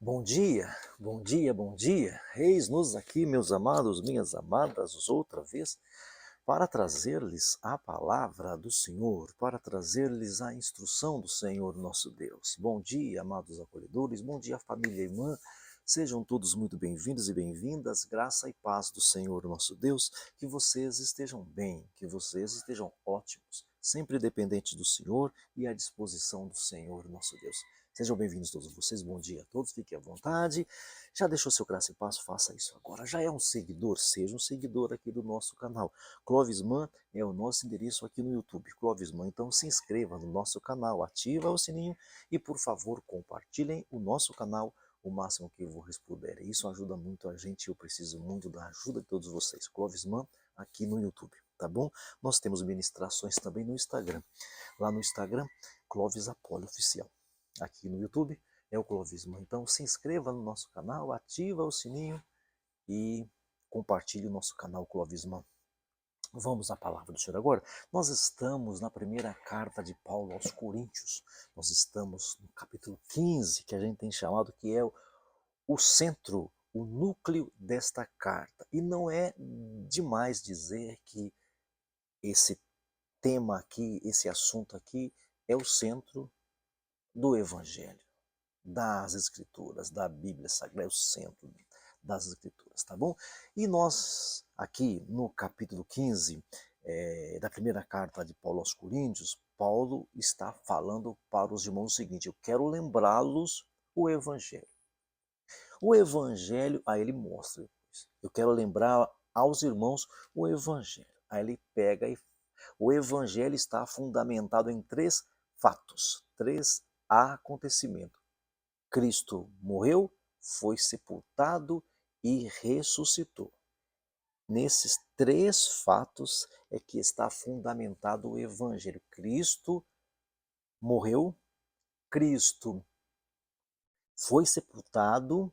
Bom dia, bom dia, bom dia. Eis-nos aqui, meus amados, minhas amadas, outra vez, para trazer-lhes a palavra do Senhor, para trazer-lhes a instrução do Senhor nosso Deus. Bom dia, amados acolhedores, bom dia, família irmã. Sejam todos muito bem-vindos e bem-vindas, graça e paz do Senhor nosso Deus, que vocês estejam bem, que vocês estejam ótimos, sempre dependentes do Senhor e à disposição do Senhor nosso Deus. Sejam bem-vindos todos vocês, bom dia a todos, fiquem à vontade. Já deixou seu graça e paz? Faça isso agora. Já é um seguidor? Seja um seguidor aqui do nosso canal. Clóvis Man é o nosso endereço aqui no YouTube. Clóvis Man, então se inscreva no nosso canal, ativa o sininho e, por favor, compartilhem o nosso canal o máximo que vocês puderem. Isso ajuda muito a gente, eu preciso muito da ajuda de todos vocês. Clóvis Man aqui no YouTube, tá bom? Nós temos ministrações também no Instagram. Lá no Instagram, Clóvis Apóllo Oficial. Aqui no YouTube é o Clovismo. Então se inscreva no nosso canal, ativa o sininho e compartilhe o nosso canal Clovismo. Vamos à palavra do Senhor agora. Nós estamos na primeira carta de Paulo aos Coríntios. Nós estamos no capítulo 15, que a gente tem chamado que é o centro, o núcleo desta carta. E não é demais dizer que esse tema aqui, esse assunto aqui, é o centro do Evangelho, das Escrituras, da Bíblia Sagrada, é o centro das Escrituras, tá bom? E nós, aqui no capítulo 15 da primeira carta de Paulo aos Coríntios, Paulo está falando para os irmãos o seguinte: eu quero lembrá-los o Evangelho. O Evangelho, aí ele mostra, eu quero lembrar aos irmãos o Evangelho. Aí ele pega e o Evangelho está fundamentado em três fatos, três acontecimentos. Cristo morreu, foi sepultado e ressuscitou. Nesses três fatos é que está fundamentado o Evangelho. Cristo morreu, Cristo foi sepultado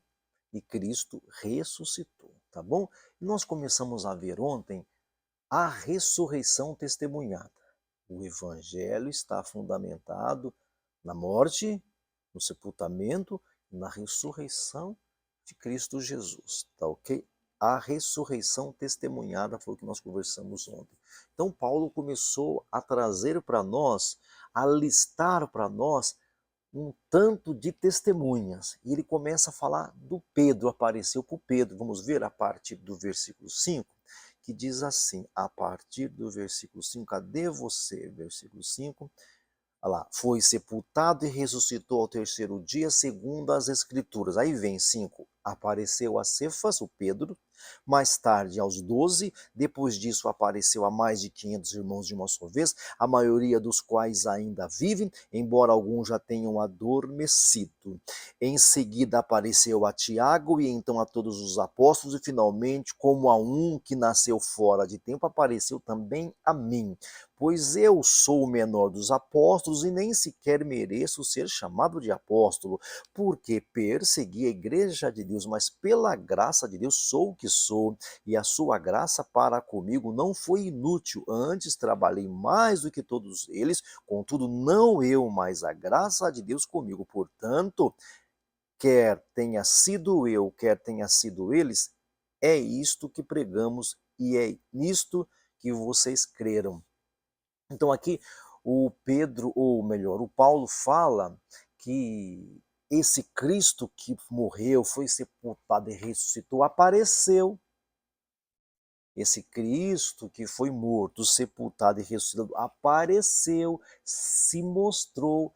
e Cristo ressuscitou, tá bom? E nós começamos a ver ontem a ressurreição testemunhada. O Evangelho está fundamentado na morte, no sepultamento e na ressurreição de Cristo Jesus, tá ok? A ressurreição testemunhada foi o que nós conversamos ontem. Então Paulo começou a trazer para nós, a listar para nós um tanto de testemunhas. E ele começa a falar do Pedro, apareceu para o Pedro. Vamos ver a partir do versículo 5, que diz assim, a partir do versículo 5, cadê você? Versículo 5, olha lá, foi sepultado e ressuscitou ao terceiro dia, segundo as Escrituras. Aí vem 5, apareceu a Cefas, o Pedro, mais tarde aos 12, depois disso apareceu a mais de 500 irmãos de uma só vez, a maioria dos quais ainda vivem, embora alguns já tenham adormecido. Em seguida apareceu a Tiago e então a todos os apóstolos, e finalmente, como a um que nasceu fora de tempo, apareceu também a mim. Pois eu sou o menor dos apóstolos e nem sequer mereço ser chamado de apóstolo, porque persegui a igreja de Deus, mas pela graça de Deus sou o que sou, e a sua graça para comigo não foi inútil, antes trabalhei mais do que todos eles, contudo não eu, mas a graça de Deus comigo. Portanto, quer tenha sido eu, quer tenha sido eles, é isto que pregamos e é nisto que vocês creram. Então aqui o Pedro, ou melhor, o Paulo fala que esse Cristo que morreu, foi sepultado e ressuscitou, apareceu. Esse Cristo que foi morto, sepultado e ressuscitado, apareceu, se mostrou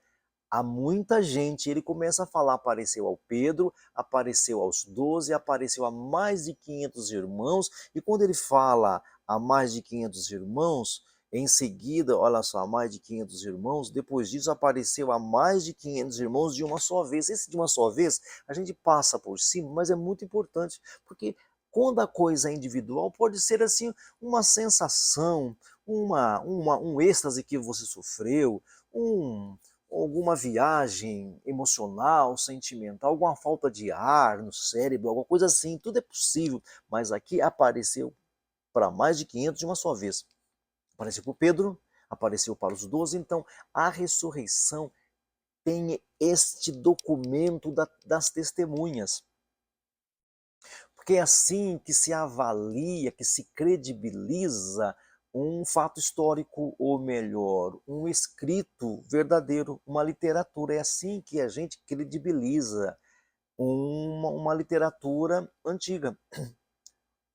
a muita gente. Ele começa a falar, apareceu ao Pedro, apareceu aos 12, apareceu a mais de 500 irmãos, e quando ele fala a mais de 500 irmãos, em seguida, olha só, a mais de 500 irmãos, depois disso apareceu a mais de 500 irmãos de uma só vez. Esse de uma só vez, a gente passa por cima, mas é muito importante, porque quando a coisa é individual, pode ser assim uma sensação, um êxtase que você sofreu, alguma viagem emocional, sentimental, alguma falta de ar no cérebro, alguma coisa assim, tudo é possível, mas aqui apareceu para mais de 500 de uma só vez. Apareceu para o Pedro, apareceu para os 12, então a ressurreição tem este documento das testemunhas. Porque é assim que se avalia, que se credibiliza um fato histórico, ou melhor, um escrito verdadeiro, uma literatura. É assim que a gente credibiliza uma literatura antiga.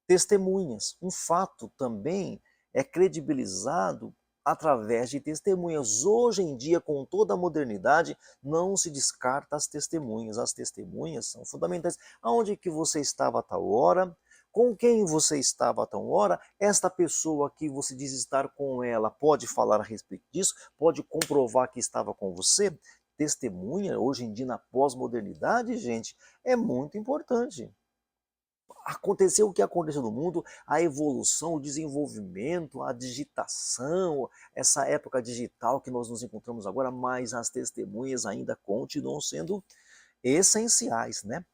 Testemunhas. Um fato também é credibilizado através de testemunhas. Hoje em dia, com toda a modernidade, não se descarta as testemunhas. As testemunhas são fundamentais. Aonde que você estava a tal hora? Com quem você estava a tal hora? Esta pessoa que você diz estar com ela pode falar a respeito disso? Pode comprovar que estava com você? Testemunha, hoje em dia, na pós-modernidade, gente, é muito importante. Aconteceu o que aconteceu no mundo, a evolução, o desenvolvimento, a digitação, essa época digital que nós nos encontramos agora, mas as testemunhas ainda continuam sendo essenciais, né?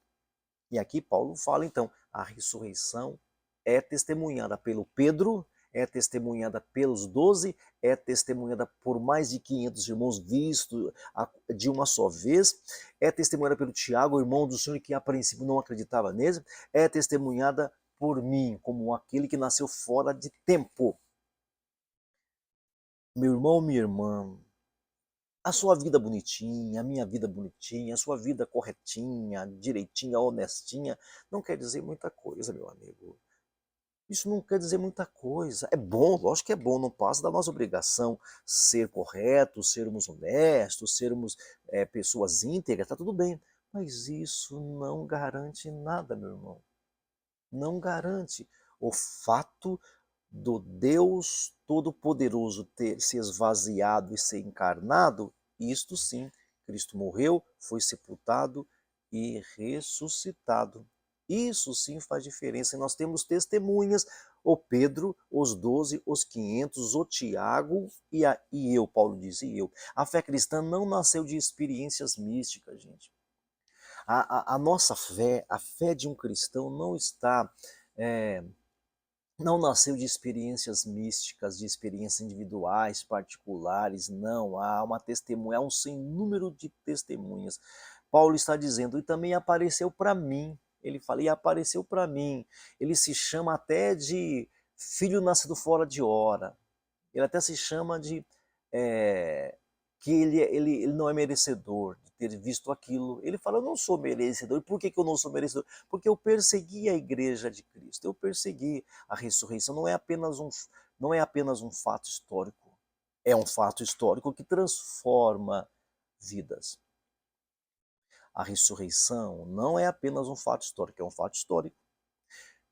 E aqui Paulo fala então, a ressurreição é testemunhada pelo Pedro, é testemunhada pelos 12, é testemunhada por mais de 500 irmãos vistos de uma só vez, é testemunhada pelo Tiago, irmão do Senhor, que a princípio não acreditava nele, é testemunhada por mim, como aquele que nasceu fora de tempo. Meu irmão, minha irmã, a sua vida bonitinha, a minha vida bonitinha, a sua vida corretinha, direitinha, honestinha, não quer dizer muita coisa, meu amigo. Isso não quer dizer muita coisa. É bom, lógico que é bom, não passa da nossa obrigação ser corretos, sermos honestos, sermos pessoas íntegras, tá tudo bem. Mas isso não garante nada, meu irmão. Não garante. O fato do Deus Todo-Poderoso ter se esvaziado e ser encarnado, isto sim, Cristo morreu, foi sepultado e ressuscitado. Isso sim faz diferença. E nós temos testemunhas, o Pedro, os 12, os 500, o Tiago e eu, Paulo diz, e eu. A fé cristã não nasceu de experiências místicas, gente. A nossa fé, a fé de um cristão não está... não nasceu de experiências místicas, de experiências individuais, particulares, não. Há uma testemunha, há um sem número de testemunhas. Paulo está dizendo, e também apareceu para mim. Ele fala, e apareceu para mim. Ele se chama até de filho nascido fora de hora. Ele até se chama de que ele não é merecedor de ter visto aquilo. Ele fala, eu não sou merecedor. E por que eu não sou merecedor? Porque eu persegui a igreja de Cristo, eu persegui a ressurreição. Não é apenas um fato histórico, é um fato histórico que transforma vidas. A ressurreição não é apenas um fato histórico, é um fato histórico.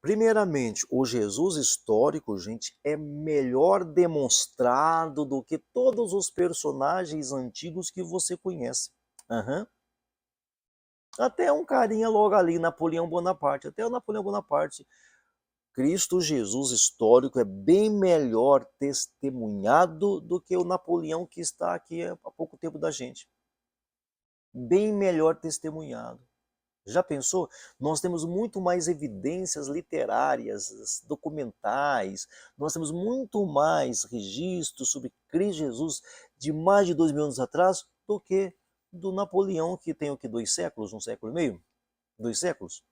Primeiramente, o Jesus histórico, gente, é melhor demonstrado do que todos os personagens antigos que você conhece. Uhum. Até um carinha logo ali, Napoleão Bonaparte. Até o Napoleão Bonaparte. Cristo Jesus histórico é bem melhor testemunhado do que o Napoleão que está aqui há pouco tempo da gente. Bem melhor testemunhado. Já pensou? Nós temos muito mais evidências literárias, documentais, nós temos muito mais registros sobre Cristo Jesus de mais de 2000 anos atrás do que do Napoleão, que tem o que, 2 séculos, 1,5 séculos? 2 séculos?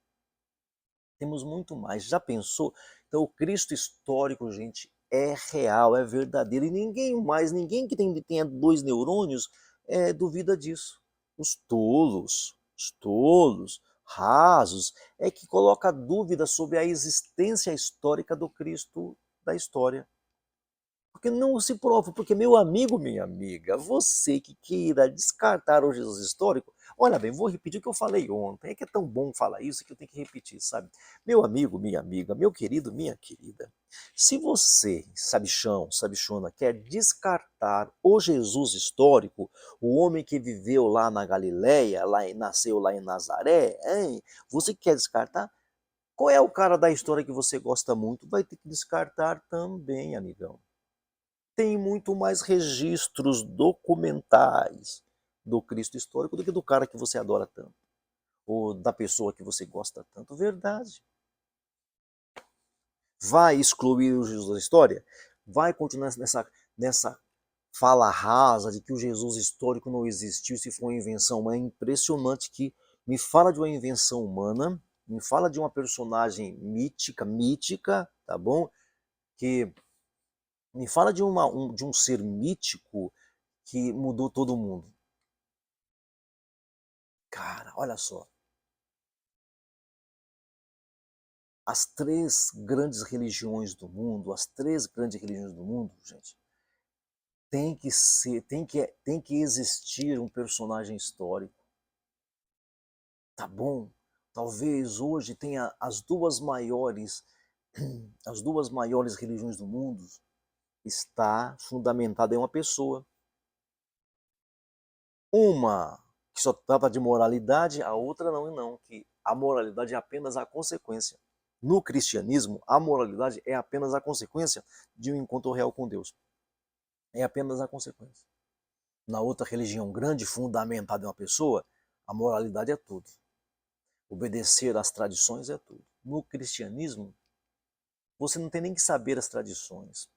Temos muito mais. Já pensou? Então o Cristo histórico, gente, é real, é verdadeiro, e ninguém que tenha 2 neurônios duvida disso. Os tolos, rasos, é que coloca dúvida sobre a existência histórica do Cristo da história. Porque não se prova, porque meu amigo, minha amiga, você que queira descartar o Jesus histórico, olha bem, vou repetir o que eu falei ontem, é que é tão bom falar isso que eu tenho que repetir, sabe? Meu amigo, minha amiga, meu querido, minha querida, se você, sabichão, sabichona, quer descartar o Jesus histórico, o homem que viveu lá na Galileia, nasceu lá em Nazaré, hein? Você quer descartar? Qual é o cara da história que você gosta muito? Vai ter que descartar também, amigão. Tem muito mais registros documentais do Cristo histórico do que do cara que você adora tanto, ou da pessoa que você gosta tanto. Verdade. Vai excluir o Jesus da história? Vai continuar nessa fala rasa de que o Jesus histórico não existiu, se foi uma invenção humana. É impressionante que me fala de uma invenção humana, me fala de uma personagem mítica, tá bom? Que me fala de, de um ser mítico que mudou todo mundo. Cara, olha só. As três grandes religiões do mundo, gente, tem que existir um personagem histórico, tá bom? Talvez hoje tenha as duas maiores religiões do mundo está fundamentada em uma pessoa. Uma que só trata de moralidade, a outra não, que a moralidade é apenas a consequência. No cristianismo, a moralidade é apenas a consequência de um encontro real com Deus. É apenas a consequência. Na outra religião grande, fundamentada em uma pessoa, a moralidade é tudo. Obedecer às tradições é tudo. No cristianismo, você não tem nem que saber as tradições.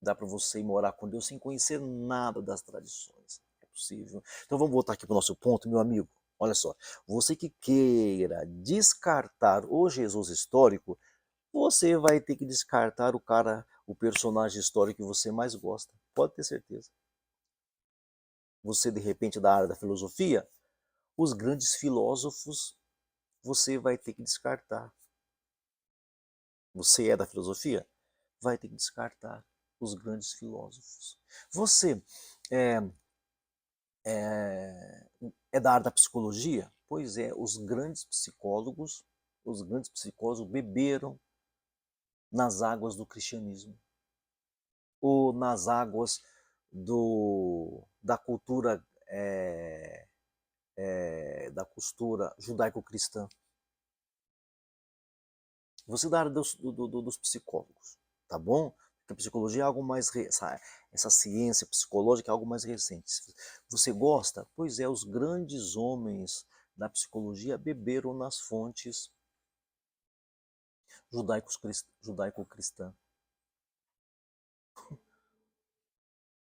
Dá para você ir morar com Deus sem conhecer nada das tradições. É possível. Então vamos voltar aqui para o nosso ponto, meu amigo. Olha só, você que queira descartar o Jesus histórico, você vai ter que descartar o personagem histórico que você mais gosta. Pode ter certeza. Você, de repente, da área da filosofia, os grandes filósofos você vai ter que descartar. Você é da filosofia? Vai ter que descartar os grandes filósofos. Você é, é da área da psicologia? Pois é, os grandes psicólogos beberam nas águas do cristianismo, ou nas águas da cultura da costura judaico-cristã. Você da área dos psicólogos, tá bom? Porque a psicologia é algo mais essa ciência psicológica é algo mais recente. Você gosta? Pois é, os grandes homens da psicologia beberam nas fontes judaico-cristã.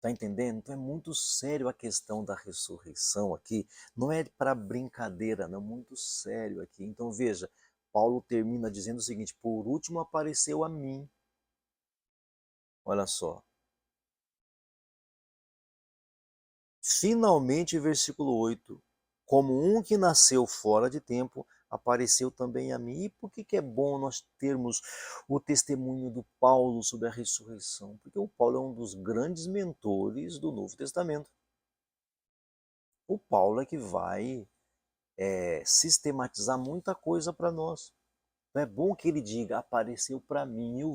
Tá entendendo? Então é muito sério a questão da ressurreição aqui. Não é para brincadeira, não, muito sério aqui. Então veja, Paulo termina dizendo o seguinte: por último apareceu a mim. Olha só. Finalmente, versículo 8: como um que nasceu fora de tempo, apareceu também a mim. E por que é bom nós termos o testemunho do Paulo sobre a ressurreição? Porque o Paulo é um dos grandes mentores do Novo Testamento. O Paulo é que vai sistematizar muita coisa para nós. Então é bom que ele diga: apareceu para mim, eu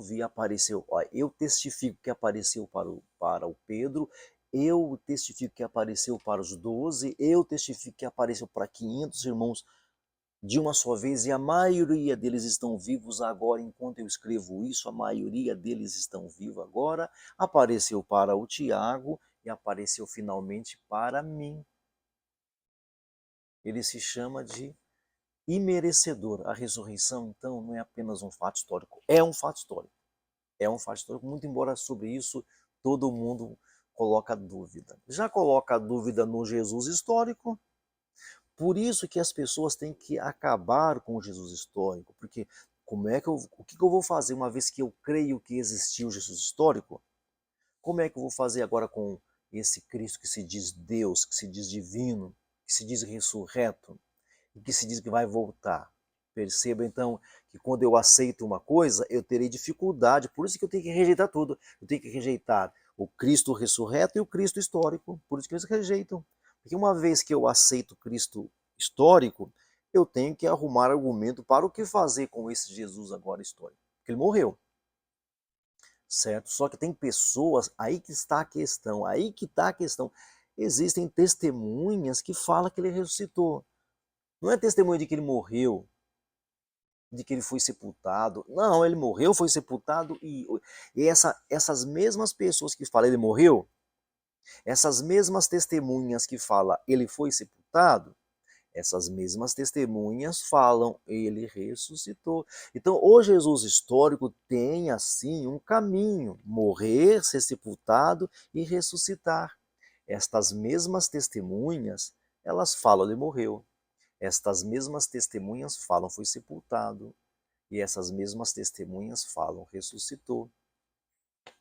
vi, apareceu. Ó, eu testifico que apareceu para o Pedro, eu testifico que apareceu para os 12, eu testifico que apareceu para 500 irmãos de uma só vez, e a maioria deles estão vivos agora, enquanto eu escrevo isso, a maioria deles estão vivos agora. Apareceu para o Tiago e apareceu finalmente para mim. Ele se chama de imerecedor. A ressurreição, então, não é apenas um fato histórico, é um fato histórico. É um fato histórico, muito embora sobre isso todo mundo coloca dúvida. Já coloca dúvida no Jesus histórico, por isso que as pessoas têm que acabar com o Jesus histórico, porque o que eu vou fazer uma vez que eu creio que existiu o Jesus histórico? Como é que eu vou fazer agora com esse Cristo que se diz Deus, que se diz divino, que se diz ressurreto? E que se diz que vai voltar. Perceba então que quando eu aceito uma coisa, eu terei dificuldade, por isso que eu tenho que rejeitar tudo. Eu tenho que rejeitar o Cristo ressurreto e o Cristo histórico, por isso que eles rejeitam. Porque uma vez que eu aceito Cristo histórico, eu tenho que arrumar argumento para o que fazer com esse Jesus agora histórico. Porque ele morreu, certo? Só que tem pessoas, aí que está a questão, aí que está a questão. Existem testemunhas que falam que ele ressuscitou. Não é testemunho de que ele morreu, de que ele foi sepultado. Não, ele morreu, foi sepultado e essas mesmas pessoas que falam ele morreu, essas mesmas testemunhas que falam ele foi sepultado, Essas mesmas testemunhas falam, ele ressuscitou. Então, o Jesus histórico tem, assim, um caminho: morrer, ser sepultado e ressuscitar. Estas mesmas testemunhas, elas falam, ele morreu. Estas mesmas testemunhas falam, foi sepultado. E essas mesmas testemunhas falam, ressuscitou.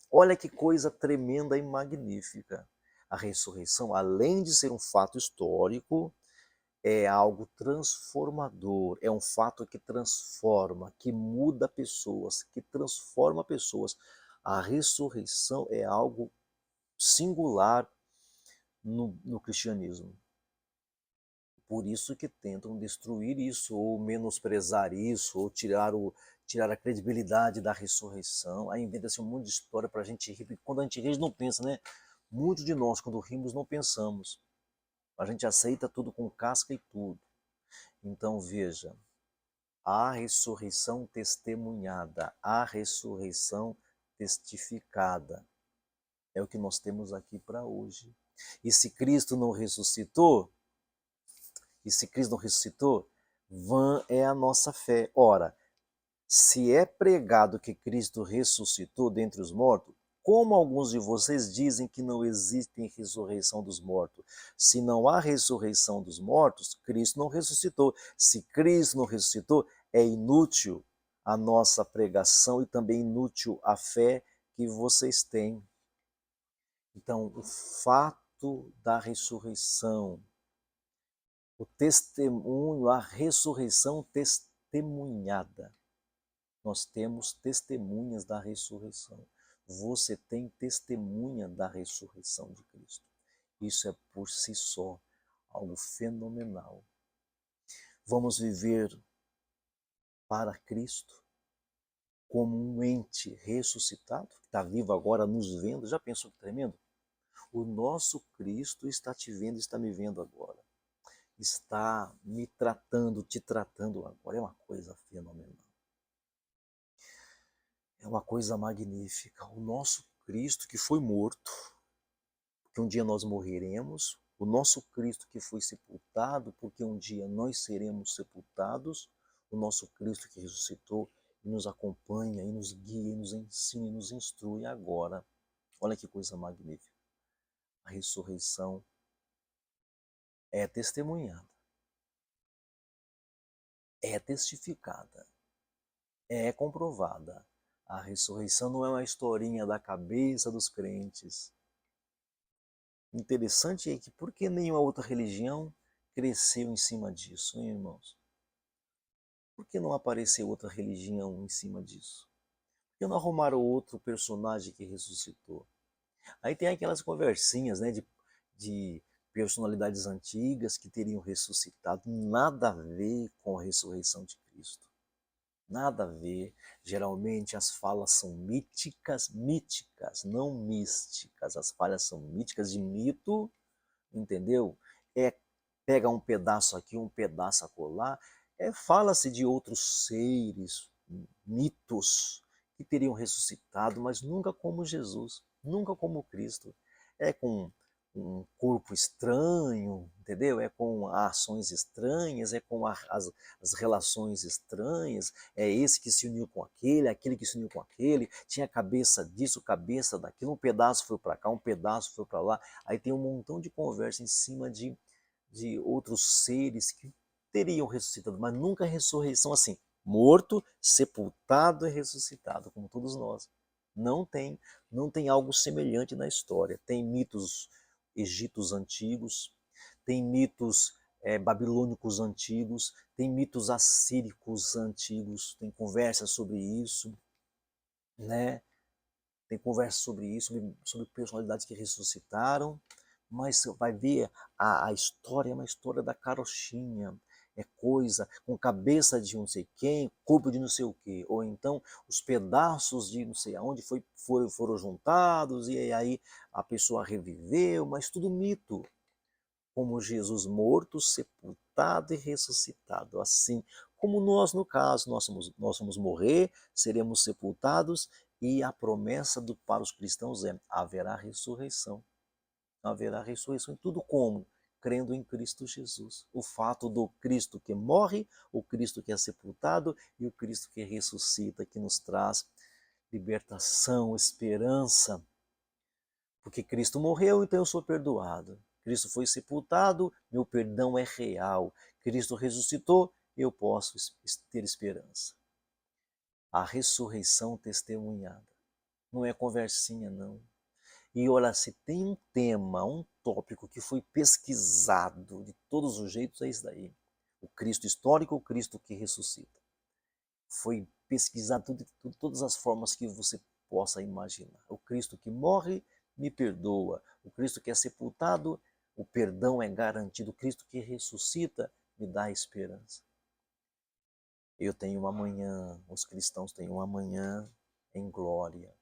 Olha que coisa tremenda e magnífica. A ressurreição, além de ser um fato histórico, é algo transformador, é um fato que transforma, que muda pessoas, que transforma pessoas. A ressurreição é algo singular no cristianismo. Por isso que tentam destruir isso, ou menosprezar isso, ou tirar a credibilidade da ressurreição. Aí inventa-se um monte de história para a gente rir, porque quando a gente ri, a gente não pensa, né? Muitos de nós, quando rimos, não pensamos. A gente aceita tudo com casca e tudo. Então, veja, a ressurreição testemunhada, a ressurreição testificada, é o que nós temos aqui para hoje. E se Cristo não ressuscitou, vã é a nossa fé. Ora, se é pregado que Cristo ressuscitou dentre os mortos, como alguns de vocês dizem que não existe ressurreição dos mortos? Se não há ressurreição dos mortos, Cristo não ressuscitou. Se Cristo não ressuscitou, é inútil a nossa pregação e também inútil a fé que vocês têm. Então, o fato da ressurreição, o testemunho, a ressurreição testemunhada. Nós temos testemunhas da ressurreição. Você tem testemunha da ressurreição de Cristo. Isso é por si só algo fenomenal. Vamos viver para Cristo como um ente ressuscitado, que está vivo agora nos vendo. Já pensou que tremendo? O nosso Cristo está te vendo, está me vendo agora. Está me tratando, te tratando agora. É uma coisa fenomenal. É uma coisa magnífica. O nosso Cristo que foi morto, porque um dia nós morreremos, o nosso Cristo que foi sepultado, porque um dia nós seremos sepultados, o nosso Cristo que ressuscitou e nos acompanha, e nos guia, e nos ensina, e nos instrui agora. Olha que coisa magnífica. A ressurreição é testemunhada, é testificada, é comprovada. A ressurreição não é uma historinha da cabeça dos crentes. Interessante é que por que nenhuma outra religião cresceu em cima disso, hein, irmãos? Por que não apareceu outra religião em cima disso? Por que não arrumaram outro personagem que ressuscitou? Aí tem aquelas conversinhas, né, de personalidades antigas que teriam ressuscitado, nada a ver com a ressurreição de Cristo. Nada a ver. Geralmente as falas são míticas, não místicas. As falas são míticas, de mito, entendeu? É pega um pedaço aqui, um pedaço acolá. Fala-se de outros seres, mitos, que teriam ressuscitado, mas nunca como Jesus, nunca como Cristo. É com um corpo estranho, entendeu? É com ações estranhas, é com as relações estranhas, é esse que se uniu com aquele, aquele que se uniu com aquele, tinha cabeça disso, cabeça daquilo, um pedaço foi para cá, um pedaço foi para lá, aí tem um montão de conversa em cima de outros seres que teriam ressuscitado, mas nunca ressurreição assim, morto, sepultado e ressuscitado, como todos nós. Não tem algo semelhante na história. Tem mitos egípcios antigos, tem mitos babilônicos antigos, tem mitos assíricos antigos, tem conversas sobre isso, né? Tem conversa sobre isso, sobre personalidades que ressuscitaram, mas você vai ver a história é uma história da carochinha, é coisa com cabeça de não sei quem, corpo de não sei o quê, ou então os pedaços de não sei aonde foram juntados e aí a pessoa reviveu, mas tudo mito, como Jesus morto, sepultado e ressuscitado. Assim como nós, no caso, nós vamos morrer, seremos sepultados, e a promessa para os cristãos é: haverá ressurreição. Haverá ressurreição. E tudo como? crendo em Cristo Jesus. O fato do Cristo que morre, o Cristo que é sepultado e o Cristo que ressuscita, que nos traz libertação, esperança. Porque Cristo morreu, então eu sou perdoado. Cristo foi sepultado, meu perdão é real. Cristo ressuscitou, eu posso ter esperança. A ressurreição testemunhada. Não é conversinha, não. E olha, se tem um tema, um tópico que foi pesquisado de todos os jeitos, é isso daí. O Cristo histórico, o Cristo que ressuscita. Foi pesquisado de todas as formas que você possa imaginar. O Cristo que morre, me perdoa. O Cristo que é sepultado, o perdão é garantido. O Cristo que ressuscita, me dá esperança. Eu tenho uma manhã, os cristãos têm uma manhã em glória.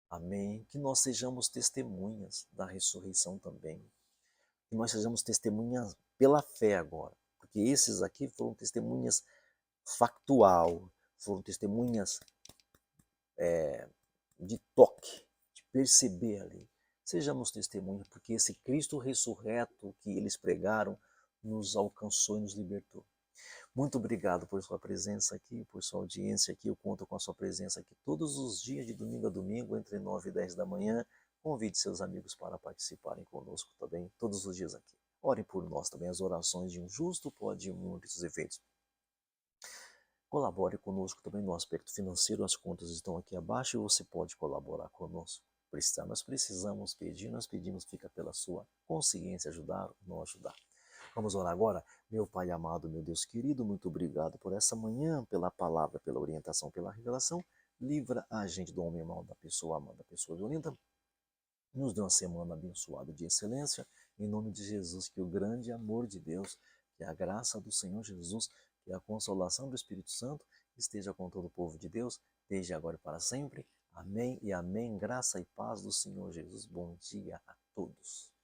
Amém. Que nós sejamos testemunhas da ressurreição também. Que nós sejamos testemunhas pela fé agora. Porque esses aqui foram testemunhas factual, foram testemunhas de toque, de perceber ali. Sejamos testemunhas, porque esse Cristo ressurreto que eles pregaram nos alcançou e nos libertou. Muito obrigado por sua presença aqui, por sua audiência aqui. Eu conto com a sua presença aqui todos os dias, de domingo a domingo, entre 9 e 10 da manhã. Convide seus amigos para participarem conosco também, todos os dias aqui. Orem por nós também. As orações de um justo podem muitos efeitos. Colabore conosco também no aspecto financeiro. As contas estão aqui abaixo e você pode colaborar conosco. Nós precisamos pedir, nós pedimos, fica pela sua consciência ajudar ou não ajudar. Vamos orar agora? Meu Pai amado, meu Deus querido, muito obrigado por essa manhã, pela palavra, pela orientação, pela revelação. Livra a gente do homem mau, da pessoa amada, da pessoa violenta. Nos dê uma semana abençoada de excelência. Em nome de Jesus, que o grande amor de Deus, que a graça do Senhor Jesus, que a consolação do Espírito Santo esteja com todo o povo de Deus, desde agora e para sempre. Amém e amém. Graça e paz do Senhor Jesus. Bom dia a todos.